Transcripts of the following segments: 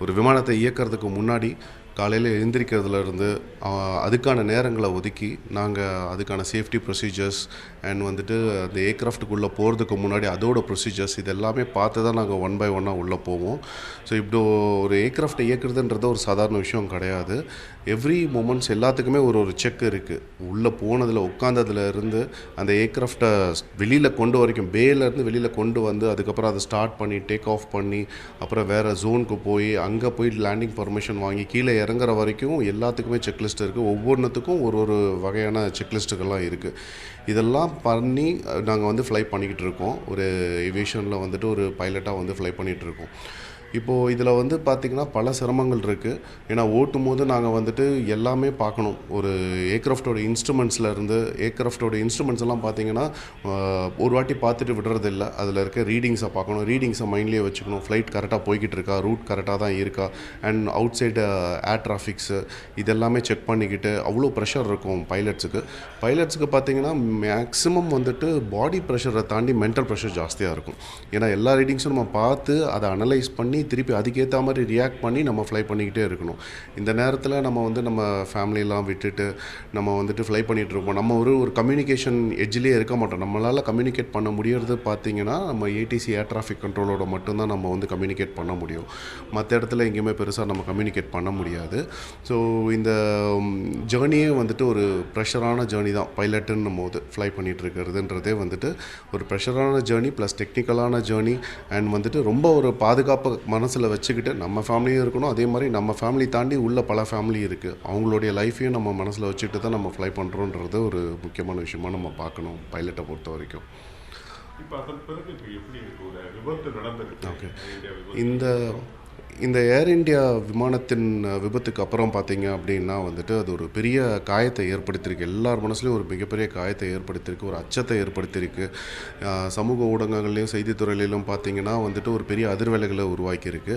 ஒரு விமானத்தை இயக்கிறதுக்கு முன்னாடி காலையில் எழுந்திரிக்கிறதுலேருந்து அதுக்கான நேரங்களை ஒதுக்கி நாங்கள் அதுக்கான சேஃப்டி ப்ரொசீஜர்ஸ் அண்ட் வந்துட்டு அந்த ஏர்க்ராஃப்ட்டுக்குள்ளே போகிறதுக்கு முன்னாடி அதோட ப்ரொசீஜர்ஸ் இது எல்லாமே பார்த்து தான் நாங்கள் ஒன் பை ஒன்னாக உள்ளே போவோம். ஸோ இப்படி ஒரு ஏர்க்ராஃப்ட்டை இயக்கிறதுன்றது ஒரு சாதாரண விஷயம் கிடையாது. எவ்ரி மூமெண்ட்ஸ் எல்லாத்துக்குமே ஒரு செக் இருக்குது. உள்ளே போனதில் உட்காந்ததுலேருந்து அந்த ஏர்க்ராஃப்டை வெளியில் கொண்டு வரைக்கும் பேலேருந்து வெளியில் கொண்டு வந்து அதுக்கப்புறம் அதை ஸ்டார்ட் பண்ணி டேக் ஆஃப் பண்ணி அப்புறம் வேறு ஜோனுக்கு போய் அங்கே போய் லேண்டிங் பர்மிஷன் வாங்கி கீழே இறங்குற வரைக்கும் எல்லாத்துக்குமே செக்லிஸ்ட் இருக்குது. ஒவ்வொன்றுத்துக்கும் ஒரு வகையான செக்லிஸ்ட்டுகள்லாம் இருக்குது. இதெல்லாம் பண்ணி நாங்கள் வந்து ஃப்ளை பண்ணிக்கிட்டு இருக்கோம். ஒரு ஏவியேஷனில் வந்துட்டு ஒரு பைலட்டாக வந்து ஃப்ளை பண்ணிகிட்ருக்கோம். இப்போது இதில் வந்து பார்த்திங்கன்னா பல சிரமங்கள் இருக்குது. ஏன்னா ஓட்டும் போது நாங்கள் வந்துட்டு எல்லாமே பார்க்கணும். ஒரு ஏர்க்ராஃப்டோட ஏர்க்ராஃப்டோட இன்ஸ்ட்ருமெண்ட்ஸ் எல்லாம் பார்த்திங்கன்னா ஒரு வாட்டி பார்த்துட்டு விடுறதில்ல. அதில் இருக்க ரீடிங்ஸை பார்க்கணும். ரீடிங்ஸை மைண்ட்லேயே வச்சுக்கணும். ஃப்ளைட் கரெக்டாக போய்கிட்டு இருக்கா, ரூட் கரெக்டாக தான் இருக்கா, அண்ட் அவுட் சைடு ஏர் டிராஃபிக்ஸு இதெல்லாமே செக் பண்ணிக்கிட்டு அவ்வளோ ப்ரெஷர் இருக்கும் பைலட்ஸுக்கு பார்த்திங்கன்னா மேக்ஸிமம் வந்துட்டு பாடி ப்ரெஷரை தாண்டி மென்டல் ப்ரெஷர் ஜாஸ்தியாக இருக்கும். ஏன்னா எல்லா ரீடிங்ஸும் நம்ம பார்த்து அதை அனலைஸ் பண்ணி திருப்பி அதுக்கேற்ற மாதிரி ரியாக்ட் பண்ணி நம்ம ஃப்ளை பண்ணிக்கிட்டே இருக்கணும். இந்த நேரத்தில் நம்ம ஃபேமிலியெல்லாம் விட்டுட்டு நம்ம வந்துட்டு ஃப்ளை பண்ணிகிட்டு இருப்போம். நம்ம ஒரு கம்யூனிகேஷன் எட்ஜ்லேயே இருக்க மாட்டோம். நம்மளால் கம்யூனிகேட் பண்ண முடியறது பார்த்திங்கன்னா நம்ம ஏடிசி ஏர் டிராஃபிக் கண்ட்ரோலோட மட்டும்தான் நம்ம வந்து கம்யூனிகேட் பண்ண முடியும். மற்ற இடத்துல எங்கேயுமே பெருசாக நம்ம கம்யூனிகேட் பண்ண முடியாது. ஸோ இந்த ஜேர்னியே வந்துட்டு ஒரு ப்ரெஷரான ஜேர்னி தான். பைலட்டுன்னும் போது ஃப்ளை பண்ணிகிட்டு இருக்கிறதுன்றதே வந்துட்டு ஒரு ப்ரெஷரான ஜேர்னி ப்ளஸ் டெக்னிக்கலான ஜேர்னி அண்ட் வந்துட்டு ரொம்ப ஒரு பாதுகாப்பு மனசில் வச்சுக்கிட்டு நம்ம ஃபேமிலியும் இருக்கணும். அதே மாதிரி நம்ம ஃபேமிலி தாண்டி உள்ள பல ஃபேமிலி இருக்குது. அவங்களுடைய லைஃப்பையும் நம்ம மனசில் வச்சுக்கிட்டு தான் நம்ம ஃப்ளை பண்ணுறோன்றது ஒரு முக்கியமான விஷயமா நம்ம பார்க்கணும் பைலட்டை பொறுத்த வரைக்கும். இப்போ அதன் பிறகு எப்படி ஒரு விபத்து நடந்திருக்கு? ஓகே, இந்த ஏர் இண்டியா விமானத்தின் விபத்துக்கு அப்புறம் பார்த்தீங்க அப்படின்னா வந்துட்டு அது ஒரு பெரிய காயத்தை ஏற்படுத்தியிருக்கு. எல்லார் மனசுலையும் ஒரு மிகப்பெரிய காயத்தை ஏற்படுத்தியிருக்கு, ஒரு அச்சத்தை ஏற்படுத்தியிருக்கு. சமூக ஊடகங்கள்லேயும் செய்தித்துறையிலும் பார்த்திங்கன்னா வந்துட்டு ஒரு பெரிய அதிர்வலைகளை உருவாக்கியிருக்கு.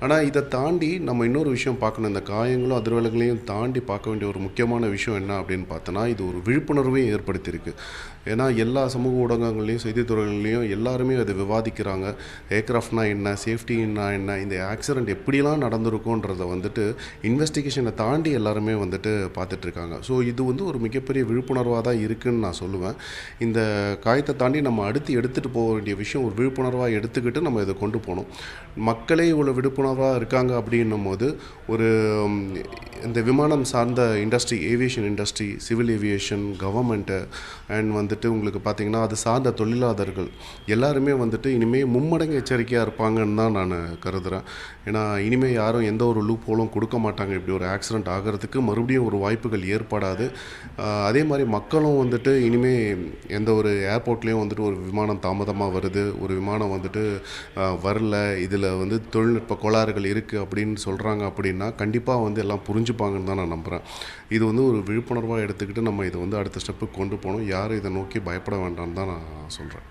ஆனால் இதை தாண்டி நம்ம இன்னொரு விஷயம் பார்க்கணும். இந்த காயங்களும் அதிர்வலைகளையும் தாண்டி பார்க்க வேண்டிய ஒரு முக்கியமான விஷயம் என்ன அப்படின்னு பார்த்தோன்னா இது ஒரு விழிப்புணர்வையும் ஏற்படுத்தியிருக்கு. ஏன்னா எல்லா சமூக ஊடகங்கள்லேயும் செய்தித்துறைகள்லேயும் எல்லாருமே அதை விவாதிக்கிறாங்க. ஏர்க்ராஃப்ட்னா என்ன, சேஃப்டின்னா என்ன, இந்த ஆக்சிடெண்ட் எப்படிலாம் நடந்திருக்குன்றதை வந்துட்டு இன்வெஸ்டிகேஷனை தாண்டி எல்லாருமே வந்துட்டு பார்த்துட்ருக்காங்க. ஸோ இது வந்து ஒரு மிகப்பெரிய விழிப்புணர்வாக தான் இருக்குதுன்னு நான் சொல்லுவேன். இந்த காயத்தை தாண்டி நம்ம அடுத்து எடுத்துகிட்டு போக வேண்டிய விஷயம் ஒரு விழிப்புணர்வாக எடுத்துக்கிட்டு நம்ம இதை கொண்டு போகணும். மக்களே இவ்வளோ விழிப்புணர்வாக இருக்காங்க அப்படின்னும் போது ஒரு இந்த விமானம் சார்ந்த industry, aviation industry, civil aviation, government and வந்துட்டு உங்களுக்கு பார்த்திங்கன்னா அது சார்ந்த தொழிலாளர்கள் எல்லாருமே வந்துட்டு இனிமேல் மும்மடங்கு எச்சரிக்கையாக இருப்பாங்கன்னு தான் நான் கருதுகிறேன். ஏன்னா இனிமேல் யாரும் எந்த ஒரு லூப் ஹோலும் கொடுக்க மாட்டாங்க. இப்படி ஒரு ஆக்சிடெண்ட் ஆகிறதுக்கு மறுபடியும் ஒரு வாய்ப்புகள் ஏற்படாது. அதே மாதிரி மக்களும் வந்துட்டு இனிமேல் எந்த ஒரு ஏர்போர்ட்லேயும் வந்துட்டு ஒரு விமானம் தாமதமாக வருது, ஒரு விமானம் வந்துட்டு வரல, இதில் வந்து தொழில்நுட்ப கோளாறுகள் இருக்குது அப்படின்னு சொல்கிறாங்க அப்படின்னா கண்டிப்பாக வந்து எல்லாம் புரிஞ்சுப்பாங்கன்னு தான் நான் நம்புகிறேன். இது வந்து ஒரு விழிப்புணர்வாக எடுத்துக்கிட்டு நம்ம இதை வந்து அடுத்த ஸ்டெப்புக்கு கொண்டு போகணும். யாரும் இதை நோக்கி பயப்பட வேண்டாம்னு தான் நான் சொல்கிறேன்.